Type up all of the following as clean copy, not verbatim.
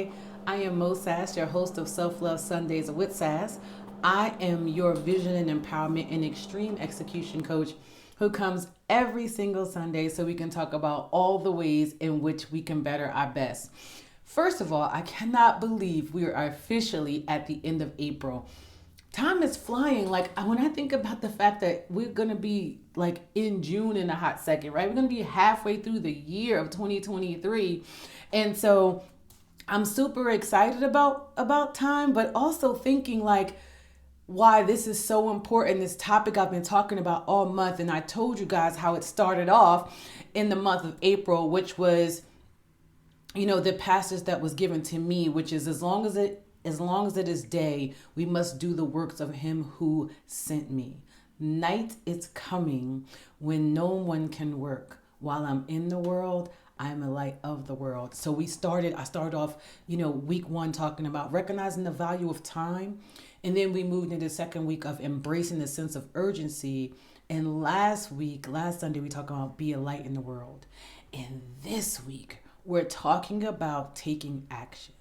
Hi, I am Moe Sass, your host of Self Love Sundays with Sass. I am your vision and empowerment and extreme execution coach who comes every single Sunday so we can talk about all the ways in which we can better our best. First of all, I cannot believe we are officially at the end of April. Time is flying. Like when I think about the fact that we're gonna be like in June in a hot second, right? We're gonna be halfway through the year of 2023, and so I'm super excited about time, but also thinking like why this is so important. This topic I've been talking about all month, and I told you guys how it started off in the month of April, which was the passage that was given to me, which is as long as it is day, we must do the works of him who sent me. Night is coming when no one can work. While I'm in the world, I'm a light of the world. So I started off, week one talking about recognizing the value of time. And then we moved into the second week of embracing the sense of urgency. And last Sunday, we talked about be a light in the world. And this week, we're talking about taking action.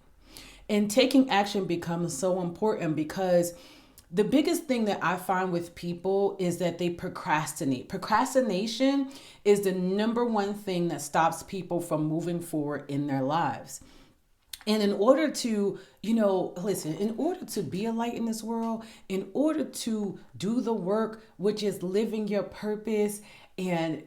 And taking action becomes so important because the biggest thing that I find with people is that they procrastinate. Procrastination is the number one thing that stops people from moving forward in their lives. And in order to, in order to be a light in this world, in order to do the work, which is living your purpose and,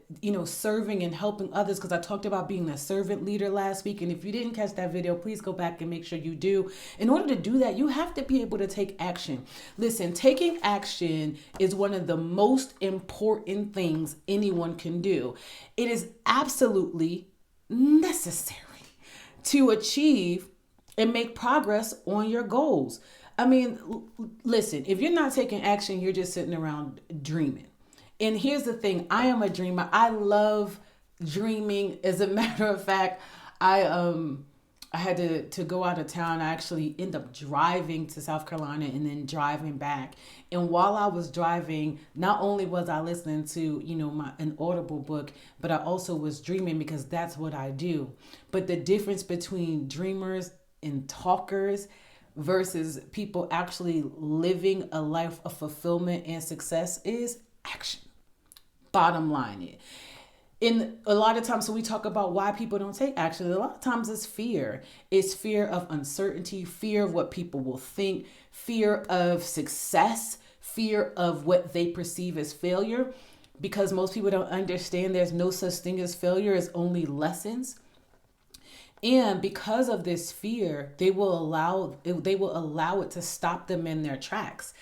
serving and helping others, because I talked about being a servant leader last week. And if you didn't catch that video, please go back and make sure you do. In order to do that, you have to be able to take action. Listen, taking action is one of the most important things anyone can do. It is absolutely necessary to achieve and make progress on your goals. I mean, listen, if you're not taking action, you're just sitting around dreaming. And here's the thing, I am a dreamer. I love dreaming. As a matter of fact, I had to go out of town. I actually ended up driving to South Carolina and then driving back. And while I was driving, not only was I listening to, an Audible book, but I also was dreaming because that's what I do. But the difference between dreamers and talkers versus people actually living a life of fulfillment and success is action. Bottom line it. In a lot of times, so we talk about why people don't take action. A lot of times it's fear. It's fear of uncertainty, fear of what people will think, fear of success, fear of what they perceive as failure. Because most people don't understand there's no such thing as failure, it's only lessons. And because of this fear, they will allow it to stop them in their tracks.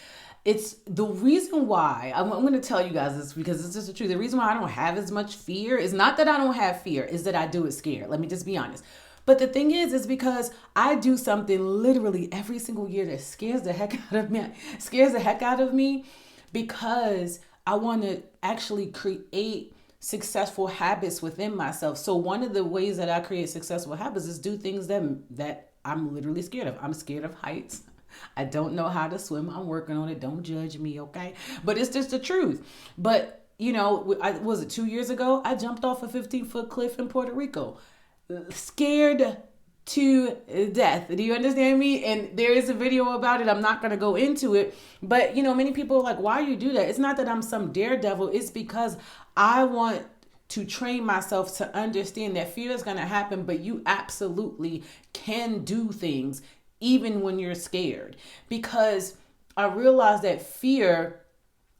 It's the reason why I'm going to tell you guys this because it's just the truth. The reason why I don't have as much fear is not that I don't have fear, is that I do it scared. Let me just be honest. But the thing is because I do something literally every single year that scares the heck out of me because I want to actually create successful habits within myself. So one of the ways that I create successful habits is do things that I'm literally scared of. I'm scared of heights. I don't know how to swim. I'm working on it. Don't judge me, okay? But it's just the truth. But, was it 2 years ago? I jumped off a 15-foot cliff in Puerto Rico. Scared to death. Do you understand me? And there is a video about it. I'm not going to go into it. But, many people are like, why do you do that? It's not that I'm some daredevil. It's because I want to train myself to understand that fear is going to happen, but you absolutely can do things even when you're scared. Because I realized that fear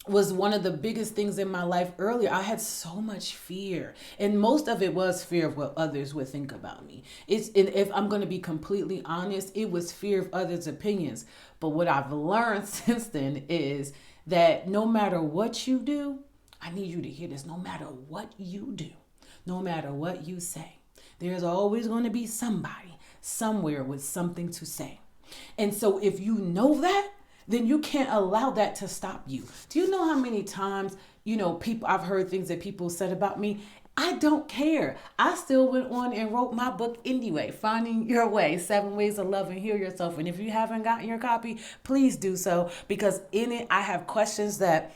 was one of the biggest things in my life earlier. I had so much fear, and most of it was fear of what others would think about me. If I'm going to be completely honest, it was fear of others' opinions. But what I've learned since then is that no matter what you do, I need you to hear this, no matter what you do, no matter what you say, there's always going to be somebody somewhere with something to say. And so if you know that, then you can't allow that to stop you. Do you know how many times, I've heard things that people said about me? I don't care. I still went on and wrote my book anyway, Finding Your Way, 7 Ways to Love and Heal Yourself. And if you haven't gotten your copy, please do so, because in it, I have questions that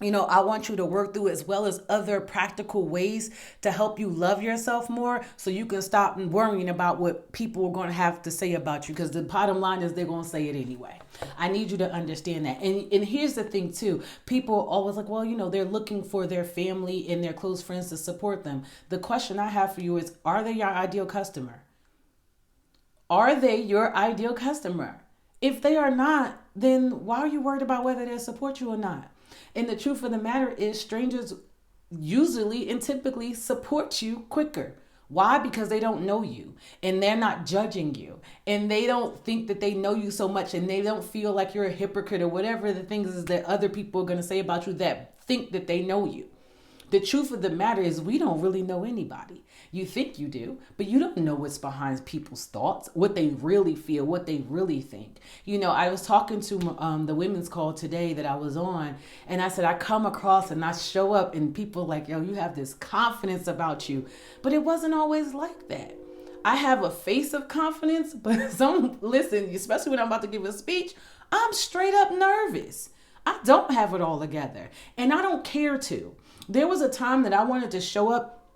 I want you to work through as well as other practical ways to help you love yourself more so you can stop worrying about what people are going to have to say about you, because the bottom line is they're going to say it anyway. I need you to understand that. And here's the thing too. People are always like, well, they're looking for their family and their close friends to support them. The question I have for you is, are they your ideal customer? Are they your ideal customer? If they are not, then why are you worried about whether they'll support you or not? And the truth of the matter is, strangers usually and typically support you quicker. Why? Because they don't know you and they're not judging you and they don't think that they know you so much and they don't feel like you're a hypocrite or whatever the things is that other people are going to say about you that think that they know you. The truth of the matter is, we don't really know anybody. You think you do, but you don't know what's behind people's thoughts, what they really feel, what they really think. I was talking to the women's call today that I was on, and I said, I come across and I show up and people like, yo, you have this confidence about you. But it wasn't always like that. I have a face of confidence, but listen, especially when I'm about to give a speech, I'm straight up nervous. I don't have it all together, and I don't care to. There was a time that I wanted to show up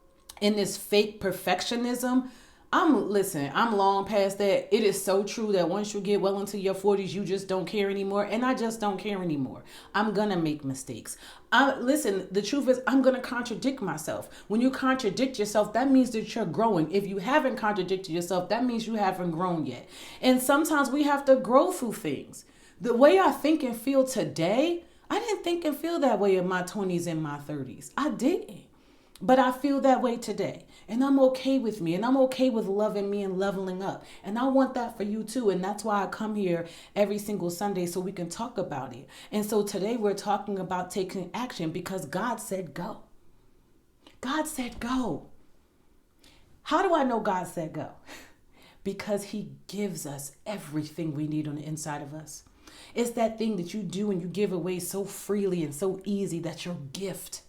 in this fake perfectionism. I'm long past that. It is so true that once you get well into your 40s, you just don't care anymore. And I just don't care anymore. I'm going to make mistakes. The truth is, I'm going to contradict myself. When you contradict yourself, that means that you're growing. If you haven't contradicted yourself, that means you haven't grown yet. And sometimes we have to grow through things. The way I think and feel today, I didn't think and feel that way in my 20s and my 30s. I didn't. But I feel that way today. And I'm okay with me. And I'm okay with loving me and leveling up. And I want that for you too. And that's why I come here every single Sunday so we can talk about it. And so today we're talking about taking action because God said go. God said go. How do I know God said go? Because he gives us everything we need on the inside of us. It's that thing that you do and you give away so freely and so easy. That's your gift.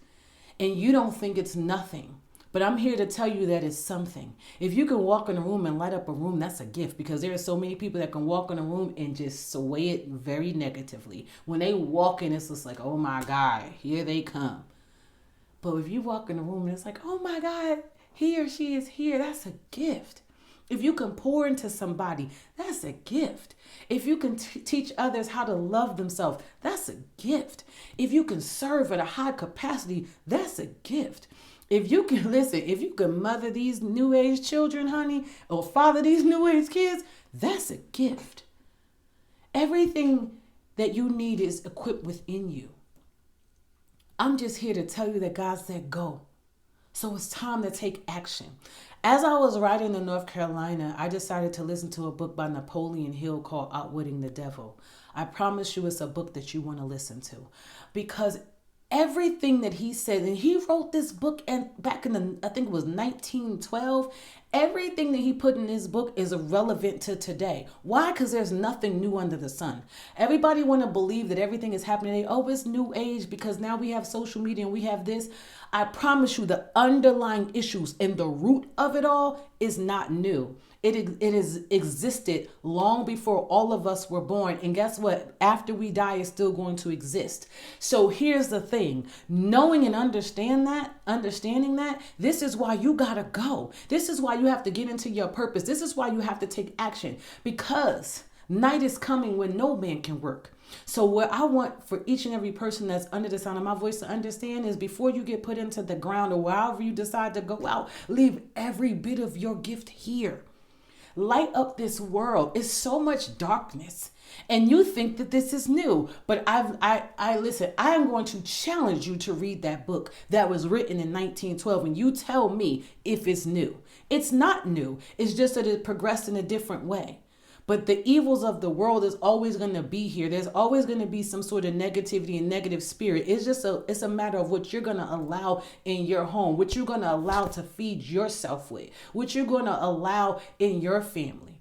And you don't think it's nothing. But I'm here to tell you that it's something. If you can walk in a room and light up a room, that's a gift, because there are so many people that can walk in a room and just sway it very negatively. When they walk in, it's just like, oh my God, here they come. But if you walk in a room and it's like, oh my God, he or she is here, that's a gift. If you can pour into somebody, that's a gift. If you can teach others how to love themselves, that's a gift. If you can serve at a high capacity, that's a gift. If you can if you can mother these new age children, honey, or father these new age kids, that's a gift. Everything that you need is equipped within you. I'm just here to tell you that God said go. So it's time to take action. As I was riding in North Carolina, I decided to listen to a book by Napoleon Hill called Outwitting the Devil. I promise you it's a book that you want to listen to, because everything that he said, and he wrote this book back in I think it was 1912. Everything that he put in his book is relevant to today. Why? Because there's nothing new under the sun. Everybody want to believe that everything is happening. Oh, it's new age because now we have social media and we have this. I promise you the underlying issues and the root of it all is not new. It has existed long before all of us were born. And guess what? After we die, it's still going to exist. So here's the thing. Knowing and understanding that, this is why you got to go. This is why you have to get into your purpose. This is why you have to take action, because night is coming when no man can work. So what I want for each and every person that's under the sound of my voice to understand is, before you get put into the ground or wherever you decide to go out, leave every bit of your gift here. Light up this world. It's so much darkness. And you think that this is new. But listen, I am going to challenge you to read that book that was written in 1912. And you tell me if it's new. It's not new. It's just that it progressed in a different way. But the evils of the world is always going to be here. There's always going to be some sort of negativity and negative spirit. It's a matter of what you're going to allow in your home, what you're going to allow to feed yourself with, what you're going to allow in your family.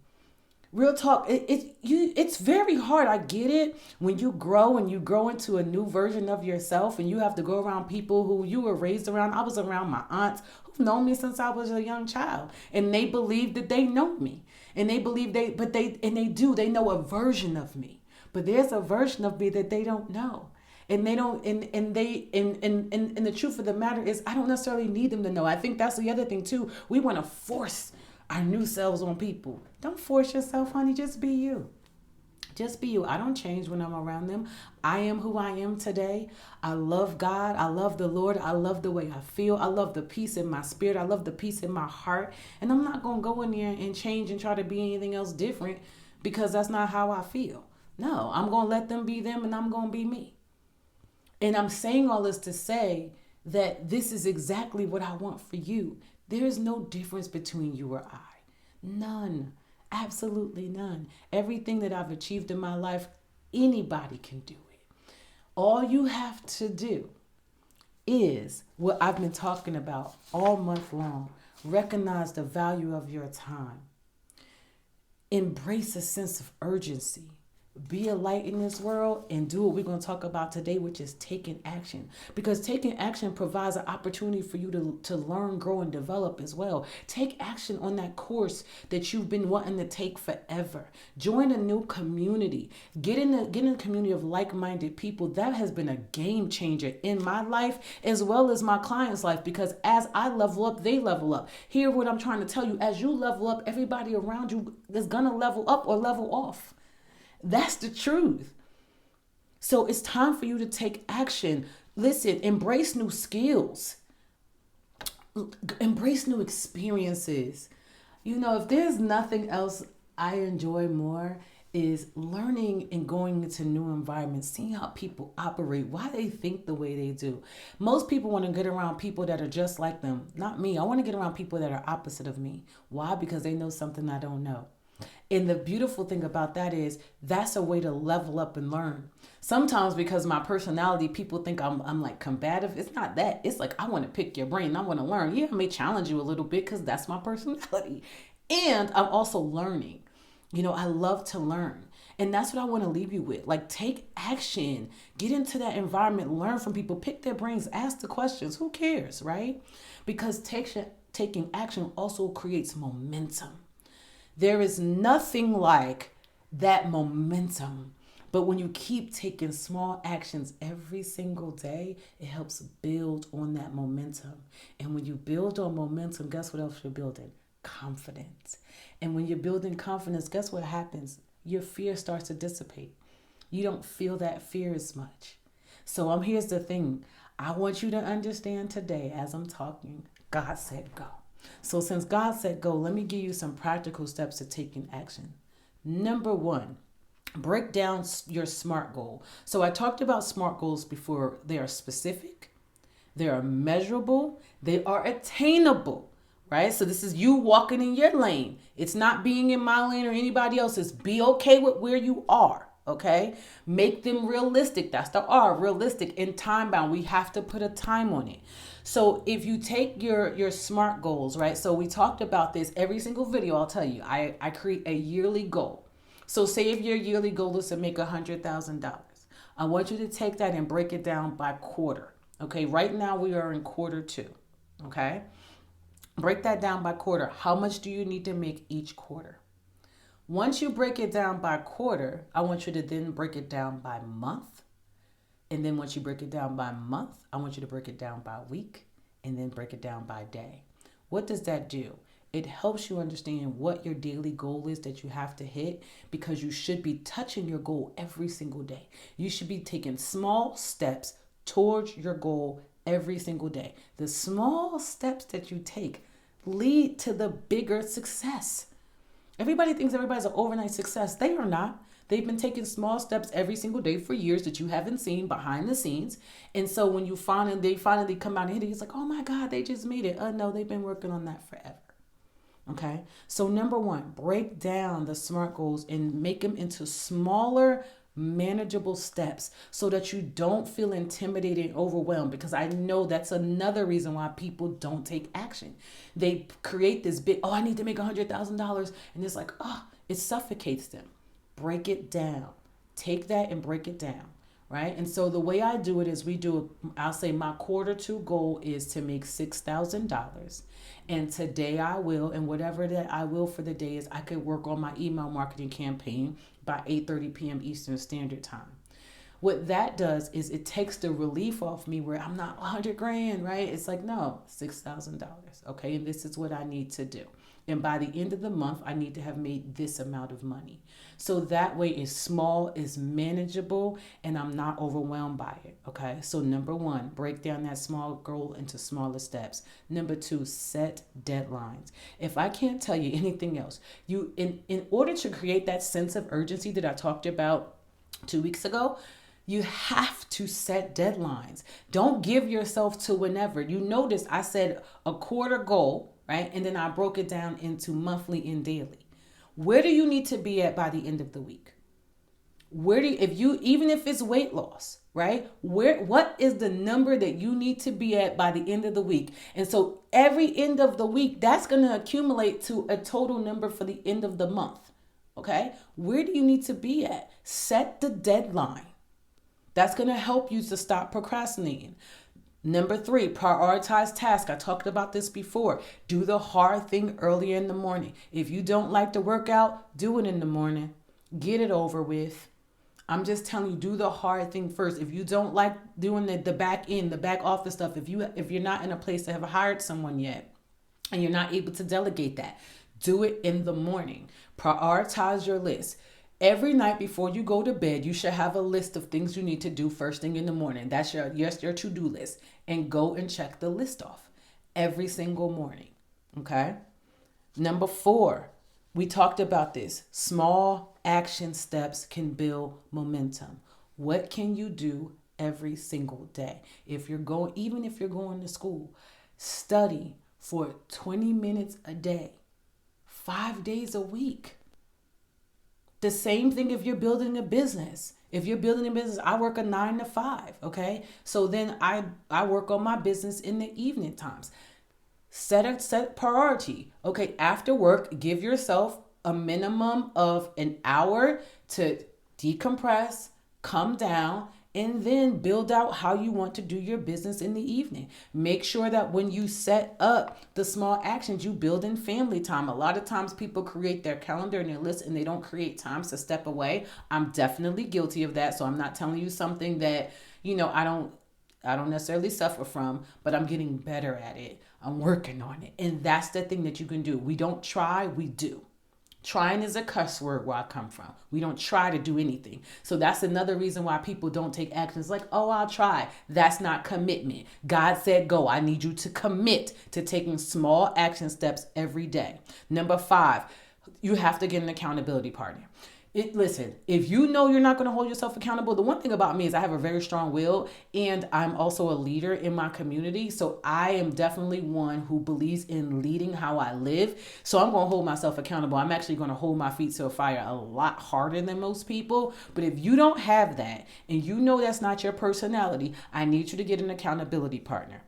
Real talk, it's very hard. I get it. When you grow and you grow into a new version of yourself and you have to go around people who you were raised around. I was around my aunts who've known me since I was a young child, and they believe that they know me. And they believe they know a version of me. But there's a version of me that they don't know. And they don't and the truth of the matter is I don't necessarily need them to know. I think that's the other thing too. We want to force our new selves on people. Don't force yourself, honey. Just be you. Just be you. I don't change when I'm around them. I am who I am today. I love God. I love the Lord. I love the way I feel. I love the peace in my spirit. I love the peace in my heart. And I'm not going to go in there and change and try to be anything else different because that's not how I feel. No, I'm going to let them be them and I'm going to be me. And I'm saying all this to say that this is exactly what I want for you. There is no difference between you or I. None. Absolutely none. Everything that I've achieved in my life, anybody can do it. All you have to do is what I've been talking about all month long. Recognize the value of your time. Embrace a sense of urgency. Be a light in this world and do what we're going to talk about today, which is taking action. Because taking action provides an opportunity for you to learn, grow, and develop as well. Take action on that course that you've been wanting to take forever. Join a new community. Get in a community of like-minded people. That has been a game changer in my life as well as my clients' life, because as I level up, they level up. Hear what I'm trying to tell you. As you level up, everybody around you is going to level up or level off. That's the truth. So it's time for you to take action. Listen, embrace new skills. Embrace new experiences. You know, if there's nothing else I enjoy more is learning and going into new environments, seeing how people operate, why they think the way they do. Most people want to get around people that are just like them. Not me. I want to get around people that are opposite of me. Why? Because they know something I don't know. And the beautiful thing about that is that's a way to level up and learn. Sometimes because my personality, people think I'm like combative. It's not that. It's like I want to pick your brain. I want to learn. Yeah, I may challenge you a little bit because that's my personality. And I'm also learning. You know, I love to learn. And that's what I want to leave you with. Like, take action. Get into that environment. Learn from people. Pick their brains. Ask the questions. Who cares, right? Because taking action also creates momentum. There is nothing like that momentum. But when you keep taking small actions every single day, it helps build on that momentum. And when you build on momentum, guess what else you're building? Confidence. And when you're building confidence, guess what happens? Your fear starts to dissipate. You don't feel that fear as much. So here's the thing. I want you to understand today as I'm talking, God said go. So since God said go, let me give you some practical steps to taking action. Number one, break down your SMART goal. So I talked about SMART goals before. They are specific, they are measurable, they are attainable, right? So this is you walking in your lane. It's not being in my lane or anybody else's. Be okay with where you are. Okay, make them realistic. That's the R, realistic and time bound. We have to put a time on it. So if you take your SMART goals, right? So we talked about this every single video. I'll tell you, I create a yearly goal. So say if your yearly goal is to make $100,000, I want you to take that and break it down by quarter. Okay, right now we are in quarter 2. Okay, break that down by quarter. How much do you need to make each quarter? Once you break it down by quarter, I want you to then break it down by month. And then once you break it down by month, I want you to break it down by week and then break it down by day. What does that do? It helps you understand what your daily goal is that you have to hit, because you should be touching your goal every single day. You should be taking small steps towards your goal every single day. The small steps that you take lead to the bigger success. Everybody thinks everybody's an overnight success. They are not. They've been taking small steps every single day for years that you haven't seen behind the scenes. And so when they finally come out and hit it, it's like, oh my God, they just made it. No, they've been working on that forever. Okay. So number one, break down the SMART goals and make them into smaller, manageable steps so that you don't feel intimidated and overwhelmed, because I know that's another reason why people don't take action. They create this big, I need to make $100,000, and it's like, it suffocates them. Break it down. Take that and break it down, right? And so the way I do it is I'll say my quarter 2 goal is to make $6,000. And today I will, and whatever that I will for the day is, I could work on my email marketing campaign by 8:30 p.m. Eastern Standard Time. What that does is it takes the relief off me where I'm not 100 grand, right? It's like, no, $6,000. Okay. And this is what I need to do. And by the end of the month, I need to have made this amount of money. So that way it's small, it's manageable, and I'm not overwhelmed by it. Okay. So number one, break down that small goal into smaller steps. Number two, set deadlines. If I can't tell you anything else, in order to create that sense of urgency that I talked about 2 weeks ago, you have to set deadlines. Don't give yourself to whenever. You notice I said a quarter goal, right? And then I broke it down into monthly and daily. Where do you need to be at by the end of the week? Even if it's weight loss, right? What is the number that you need to be at by the end of the week? And so every end of the week, that's going to accumulate to a total number for the end of the month. Okay. Where do you need to be at? Set the deadline. That's going to help you to stop procrastinating. Number three, prioritize tasks. I talked about this before. Do the hard thing earlier in the morning. If you don't like to work out, do it in the morning. Get it over with. I'm just telling you, do the hard thing first. If you don't like doing the back end, the back office stuff, if you're not in a place to have hired someone yet and you're not able to delegate that, do it in the morning. Prioritize your list. Every night before you go to bed, you should have a list of things you need to do first thing in the morning. That's your to-do list. And go and check the list off every single morning. Okay? Number 4, we talked about this. Small action steps can build momentum. What can you do every single day? Even if you're going to school, study for 20 minutes a day, 5 days a week. The same thing if you're building a business. If you're building a business, I work a 9 to 5, okay? So then I work on my business in the evening times. Set priority. Okay, after work, give yourself a minimum of an hour to decompress, come down, and then build out how you want to do your business in the evening. Make sure that when you set up the small actions, you build in family time. A lot of times people create their calendar and their list and they don't create times to step away. I'm definitely guilty of that. So I'm not telling you something that, I don't necessarily suffer from, but I'm getting better at it. I'm working on it. And that's the thing that you can do. We don't try, we do. Trying is a cuss word where I come from. We don't try to do anything. So that's another reason why people don't take actions like, oh, I'll try. That's not commitment. God said go. I need you to commit to taking small action steps every day. Number 5, you have to get an accountability partner. Listen, if you know you're not going to hold yourself accountable, the one thing about me is I have a very strong will and I'm also a leader in my community. So I am definitely one who believes in leading how I live. So I'm going to hold myself accountable. I'm actually going to hold my feet to a fire a lot harder than most people. But if you don't have that and you know that's not your personality, I need you to get an accountability partner.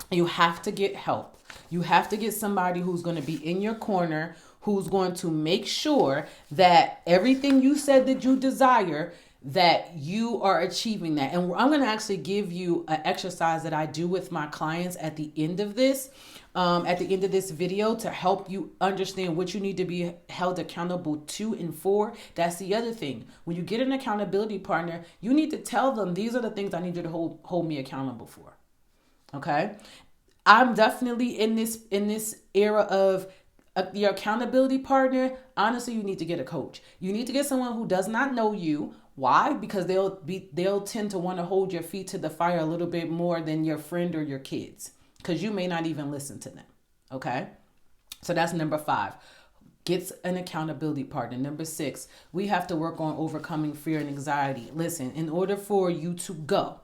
You have to get help. You have to get somebody who's going to be in your corner, who's going to make sure that everything you said that you desire, that you are achieving that. And I'm going to actually give you an exercise that I do with my clients at the end of this video to help you understand what you need to be held accountable to and for. That's the other thing. When you get an accountability partner, you need to tell them, these are the things I need you to hold me accountable for. Okay? I'm definitely in this era of your accountability partner. Honestly, you need to get a coach. You need to get someone who does not know you. Why? Because they'll tend to want to hold your feet to the fire a little bit more than your friend or your kids, because you may not even listen to them. Okay? So that's number 5. Get an accountability partner. Number 6, we have to work on overcoming fear and anxiety. Listen, in order for you to go,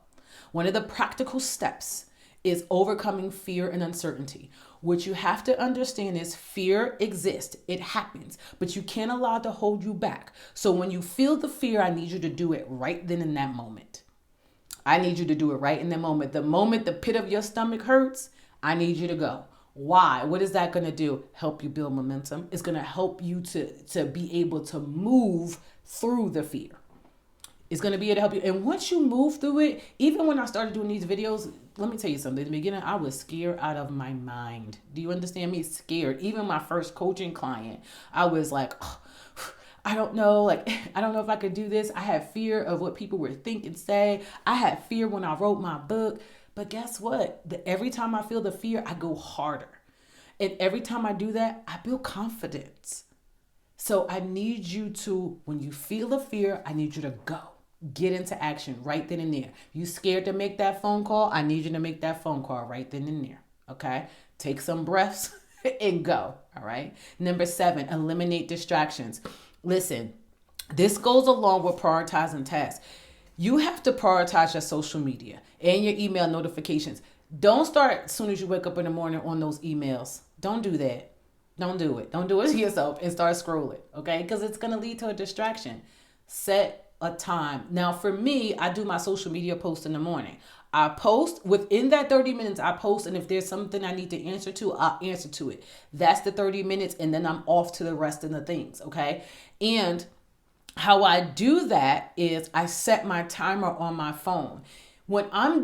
one of the practical steps is overcoming fear and uncertainty. What you have to understand is fear exists. It happens, but you can't allow it to hold you back. So when you feel the fear, I need you to do it right then in that moment. I need you to do it right in that moment. The moment the pit of your stomach hurts, I need you to go. Why? What is that going to do? Help you build momentum. It's going to help you to be able to move through the fear. It's going to be able to help you. And once you move through it, even when I started doing these videos, let me tell you something. In the beginning, I was scared out of my mind. Do you understand me? Scared. Even my first coaching client, I was like, oh, I don't know, like, I don't know if I could do this. I had fear of what people would think and say. I had fear when I wrote my book. But guess what? Every time I feel the fear, I go harder. And every time I do that, I build confidence. So I need you to, when you feel the fear, I need you to go. Get into action right then and there. You scared to make that phone call? I need you to make that phone call right then and there. Okay? Take some breaths and go. All right? Number 7, eliminate distractions. Listen, this goes along with prioritizing tasks. You have to prioritize your social media and your email notifications. Don't start as soon as you wake up in the morning on those emails. Don't do that. Don't do it. Don't do it to yourself and start scrolling, okay? Because it's going to lead to a distraction. Set a time. Now, for me, I do my social media post in the morning. I post within that 30 minutes, I post, and if there's something I need to answer to, I'll answer to it. That's the 30 minutes, and then I'm off to the rest of the things, okay? And how I do that is I set my timer on my phone. When I'm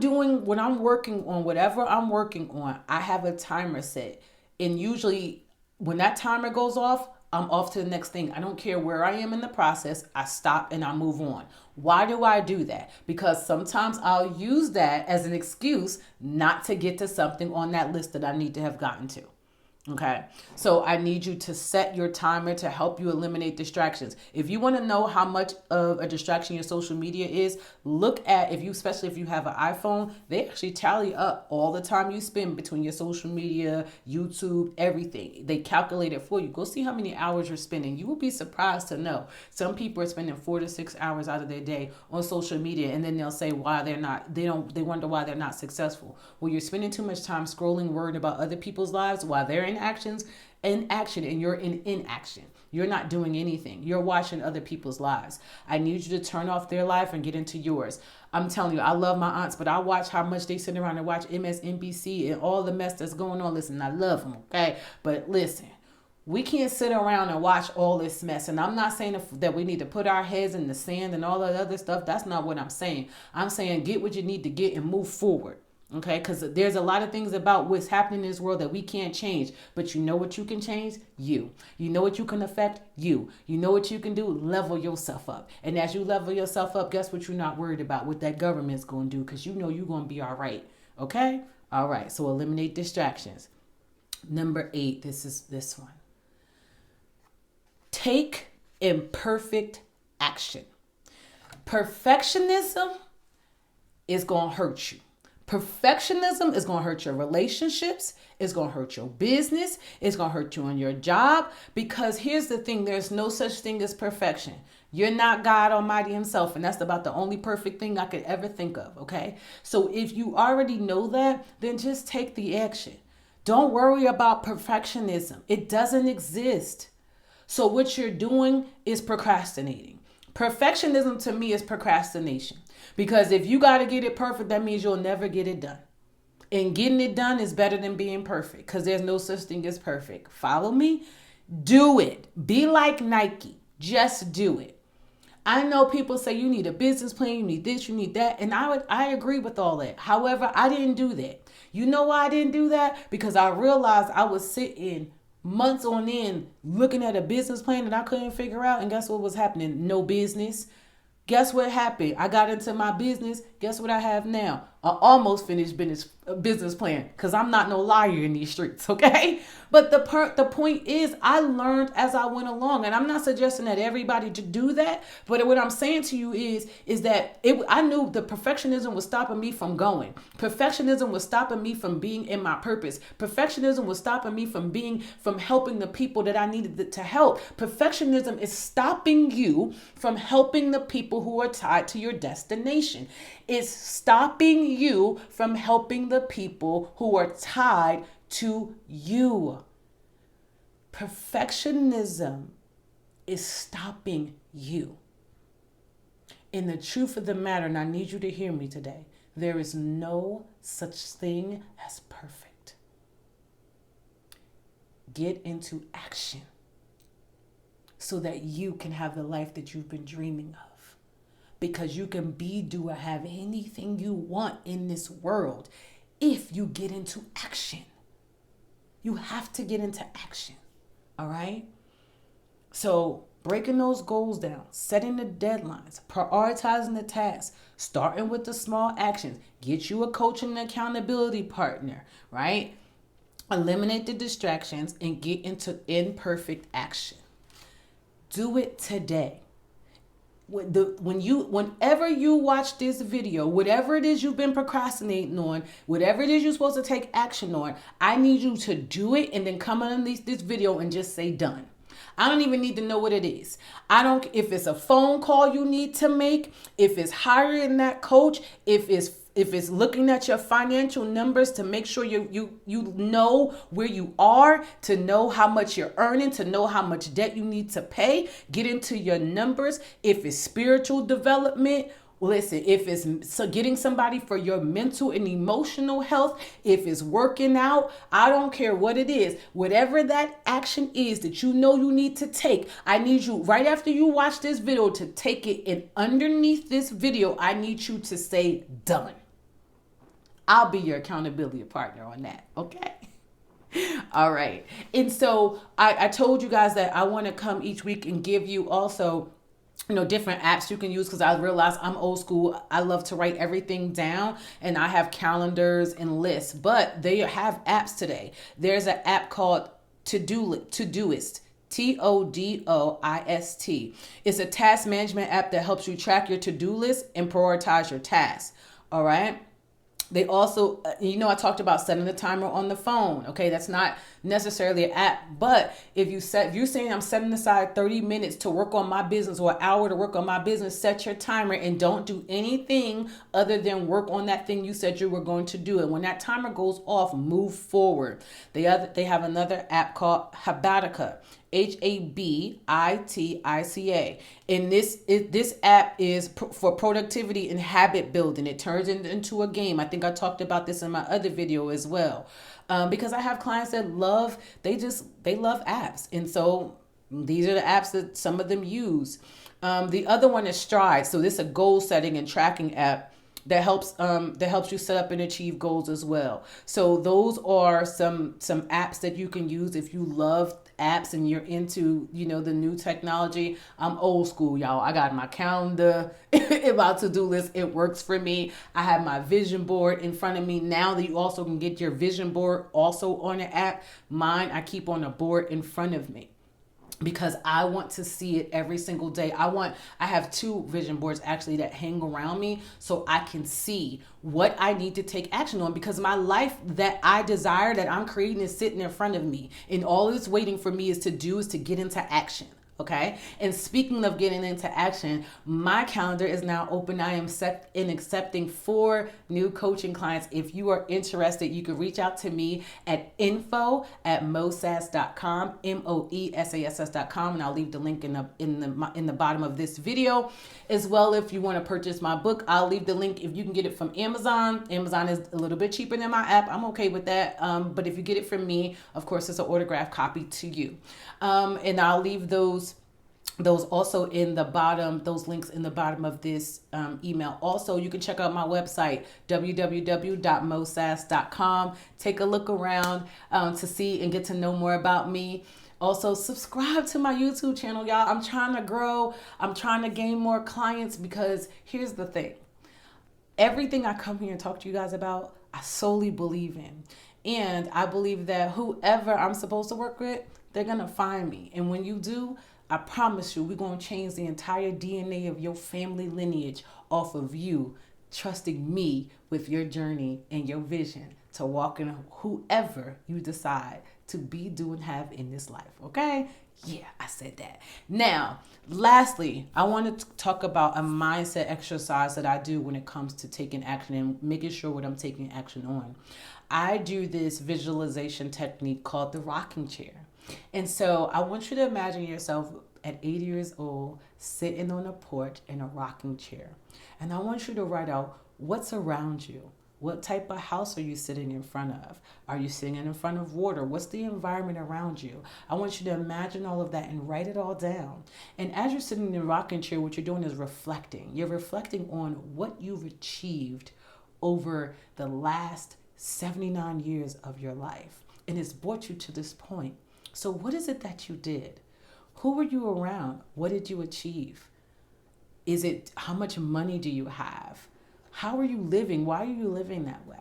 working on whatever I'm working on, I have a timer set. And usually when that timer goes off, I'm off to the next thing. I don't care where I am in the process. I stop and I move on. Why do I do that? Because sometimes I'll use that as an excuse not to get to something on that list that I need to have gotten to. Okay, so I need you to set your timer to help you eliminate distractions. If you want to know how much of a distraction your social media is, look at, especially if you have an iPhone, they actually tally up all the time you spend between your social media, YouTube, everything. They calculate it for you. Go see how many hours you're spending. You will be surprised to know some people are spending 4 to 6 hours out of their day on social media, and then they'll say why they wonder why they're not successful. Well, you're spending too much time scrolling, worried about other people's lives while they're in action, and you're in inaction. You're not doing anything. You're watching other people's lives. I need you to turn off their life and get into yours. I'm telling you, I love my aunts, but I watch how much they sit around and watch MSNBC and all the mess that's going on. Listen, I love them, okay? But listen, we can't sit around and watch all this mess. And I'm not saying that we need to put our heads in the sand and all that other stuff. That's not what I'm saying. I'm saying get what you need to get and move forward. Okay, because there's a lot of things about what's happening in this world that we can't change. But you know what you can change? You. You know what you can affect? You. You know what you can do? Level yourself up. And as you level yourself up, guess what you're not worried about? What that government's going to do, because you know you're going to be all right. Okay? All right, so eliminate distractions. Number 8, this is this one. Take imperfect action. Perfectionism is going to hurt you. Perfectionism is going to hurt your relationships. It's going to hurt your business. It's going to hurt you on your job. Because here's the thing, there's no such thing as perfection. You're not God Almighty himself. And that's about the only perfect thing I could ever think of. Okay. So if you already know that, then just take the action. Don't worry about perfectionism. It doesn't exist. So what you're doing is procrastinating. Perfectionism to me is procrastination. Because if you got to get it perfect, that means you'll never get it done. And getting it done is better than being perfect, because there's no such thing as perfect. Follow me? Do it. Be like Nike. Just do it. I know people say you need a business plan, you need this, you need that. And I agree with all that. However, I didn't do that. You know why I didn't do that? Because I realized I was sitting months on end looking at a business plan that I couldn't figure out. And guess what was happening? No business. Guess what happened? I got into my business. Guess what I have now? I almost finished business plan, because I'm not no liar in these streets, okay? But the point is, I learned as I went along, and I'm not suggesting that everybody to do that. But what I'm saying to you is that I knew the perfectionism was stopping me from going. Perfectionism was stopping me from being in my purpose. Perfectionism was stopping me from helping the people that I needed to help. Perfectionism is stopping you from helping the people who are tied to your destination. It's stopping you from helping the people who are tied to you. Perfectionism is stopping you. In the truth of the matter, and I need you to hear me today, there is no such thing as perfect. Get into action so that you can have the life that you've been dreaming of. Because you can be, do, or have anything you want in this world if you get into action. You have to get into action. All right? So breaking those goals down, setting the deadlines, prioritizing the tasks, starting with the small actions, get you a coach and an accountability partner, right? Eliminate the distractions and get into imperfect action. Do it today. Whenever you watch this video, whatever it is you've been procrastinating on, whatever it is you're supposed to take action on, I need you to do it and then come underneath this video and just say done. I don't even need to know what it is. If it's a phone call you need to make, if it's hiring that coach, if it's looking at your financial numbers to make sure you know where you are, to know how much you're earning, to know how much debt you need to pay, get into your numbers. If it's spiritual development, listen, if it's getting somebody for your mental and emotional health, if it's working out, I don't care what it is. Whatever that action is that you know you need to take, I need you right after you watch this video to take it, and underneath this video, I need you to say done. I'll be your accountability partner on that, okay? All right. And so I told you guys that I want to come each week and give you also different apps you can use, because I realize I'm old school. I love to write everything down, and I have calendars and lists, but they have apps today. There's an app called Todoist. Todoist. It's a task management app that helps you track your to-do list and prioritize your tasks. All right. They also, I talked about setting the timer on the phone. Okay, that's not necessarily an app, but if you're saying I'm setting aside 30 minutes to work on my business or an hour to work on my business, set your timer and don't do anything other than work on that thing you said you were going to do. And when that timer goes off, move forward. They have another app called Habatica. Habitica. And this app is for productivity and habit building. It turns into a game. I think I talked about this in my other video as well. Because I have clients that love apps. And so these are the apps that some of them use. The other one is Stride. So this is a goal setting and tracking app that helps you set up and achieve goals as well. So those are some apps that you can use if you love apps and you're into the new technology. I'm old school, y'all. I got my calendar and my to-do list. It works for me. I have my vision board in front of me now. That you also can get your vision board also on an app. Mine, I keep on a board in front of me, because I want to see it every single day. I have 2 vision boards actually that hang around me so I can see what I need to take action on, because my life that I desire, that I'm creating, is sitting in front of me. And all it's waiting for me is to get into action. Okay. And speaking of getting into action, my calendar is now open. I am set in accepting 4 new coaching clients. If you are interested, you can reach out to me at info@moesass.com, MOESASS.com, and I'll leave the link in the bottom of this video. As well, if you want to purchase my book, I'll leave the link. If you can get it from Amazon is a little bit cheaper than my app. I'm okay with that. But if you get it from me, of course, it's an autographed copy to you. And I'll leave those also in the bottom, those links in the bottom of this email. Also, you can check out my website, www.moesass.com. Take a look around to see and get to know more about me. Also, subscribe to my YouTube channel, y'all. I'm trying to grow. I'm trying to gain more clients, because here's the thing. Everything I come here and talk to you guys about, I solely believe in. And I believe that whoever I'm supposed to work with, they're going to find me. And when you do, I promise you, we're going to change the entire DNA of your family lineage off of you trusting me with your journey and your vision to walk in whoever you decide to be, do, and have in this life. Okay? Yeah, I said that. Now, lastly, I want to talk about a mindset exercise that I do when it comes to taking action and making sure what I'm taking action on. I do this visualization technique called the rocking chair. And so I want you to imagine yourself at 80 years old, sitting on a porch in a rocking chair. And I want you to write out what's around you. What type of house are you sitting in front of? Are you sitting in front of water? What's the environment around you? I want you to imagine all of that and write it all down. And as you're sitting in the rocking chair, what you're doing is reflecting. You're reflecting on what you've achieved over the last 79 years of your life. And it's brought you to this point. So what is it that you did? Who were you around? What did you achieve? Is it how much money do you have? How are you living? Why are you living that way?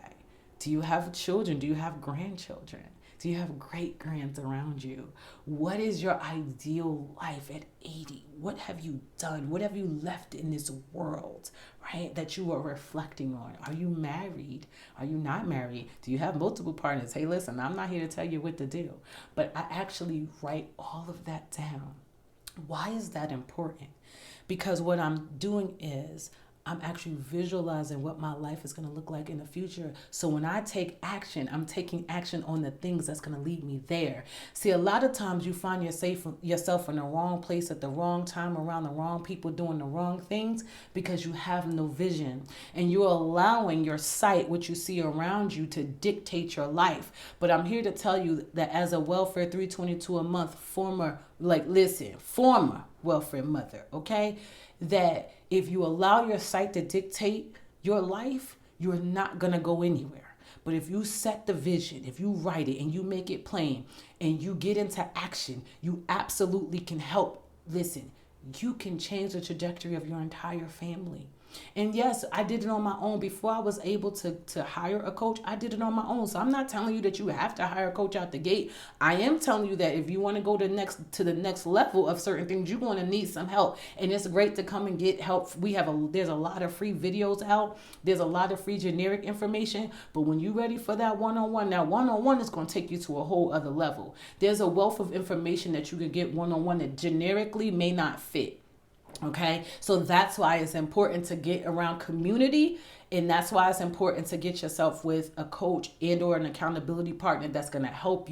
Do you have children? Do you have grandchildren? Do you have great grands around you? What is your ideal life at 80? What have you done? What have you left in this world, right? That you are reflecting on. Are you married? Are you not married? Do you have multiple partners? Hey, listen, I'm not here to tell you what to do, but I actually write all of that down. Why is that important? Because what I'm doing is I'm actually visualizing what my life is going to look like in the future. So when I take action, I'm taking action on the things that's going to lead me there. See, a lot of times you find yourself in the wrong place at the wrong time, around the wrong people, doing the wrong things because you have no vision. And you're allowing your sight, what you see around you, to dictate your life. But I'm here to tell you that as a welfare 322 a month former welfare mother, okay? That if you allow your sight to dictate your life, you're not going to go anywhere. But if you set the vision, if you write it and you make it plain and you get into action, you absolutely can help. Listen, you can change the trajectory of your entire family. And yes, I did it on my own. Before I was able to hire a coach, I did it on my own. So I'm not telling you that you have to hire a coach out the gate. I am telling you that if you want to go to the next level of certain things, you're going to need some help. And it's great to come and get help. There's a lot of free videos out. There's a lot of free generic information. But when you're ready for that one-on-one, now one-on-one is going to take you to a whole other level. There's a wealth of information that you could get one-on-one that generically may not fit. Okay, so that's why it's important to get around community, and that's why it's important to get yourself with a coach and or an accountability partner that's going to help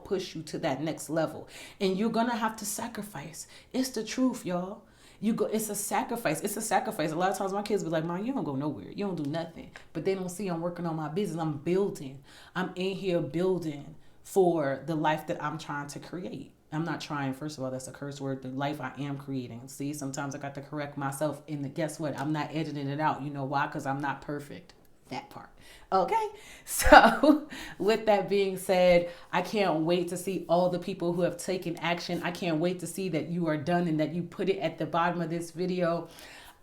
push you to that next level. And you're going to have to sacrifice. It's the truth, y'all. It's a sacrifice. It's a sacrifice. A lot of times my kids be like, Mom, you don't go nowhere. You don't do nothing. But they don't see I'm working on my business. I'm building. I'm in here building for the life that I'm trying to create. I'm not trying. First of all, that's a curse word. The life I am creating. See, sometimes I got to correct myself. And guess what? I'm not editing it out. You know why? Because I'm not perfect. That part. Okay. So with that being said, I can't wait to see all the people who have taken action. I can't wait to see that you are done and that you put it at the bottom of this video.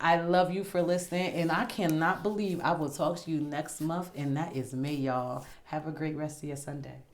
I love you for listening. And I cannot believe I will talk to you next month. And that is May, y'all. Have a great rest of your Sunday.